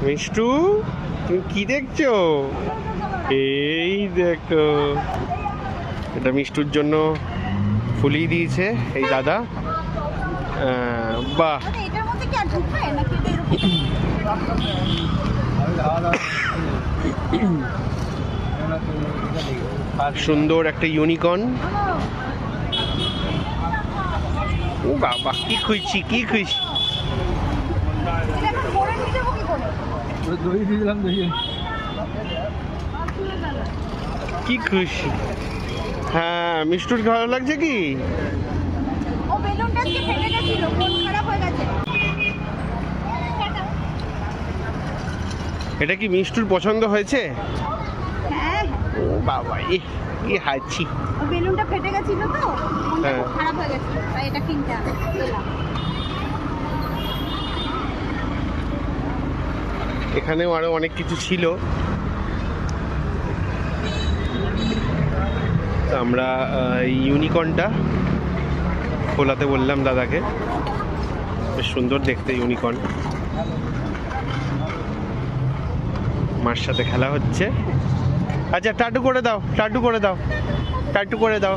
মিষ্টু, তুমি কি দেখছো? এই দেখো, এটা মিষ্টুর জন্য ফুলিয়ে দিয়েছে এই দাদা। বাহ, সুন্দর একটা ইউনিকর্ন। ও বাবা, কি খুঁজছি কি খুঁজছি। কি খুশি। হ্যাঁ, মিষ্টুর ভালো লাগছে কি? এটা কি মিষ্টুর পছন্দ হয়েছে? ও বাবা, কি হাঁচি। বেলুনটা ফেটে গেছিল তো, খারাপ হয়ে গেছে, তাই এটা কিনতে এলাম। এখানেও আরো অনেক কিছু ছিল। আমরা ইউনিকর্নটা খোলাতে বললাম দাদাকে। বেশ সুন্দর দেখতে ইউনিকর্ন, মার সাথে খেলা হচ্ছে। আচ্ছা, টাটু করে দাও, টাটু করে দাও, টাটু করে দাও।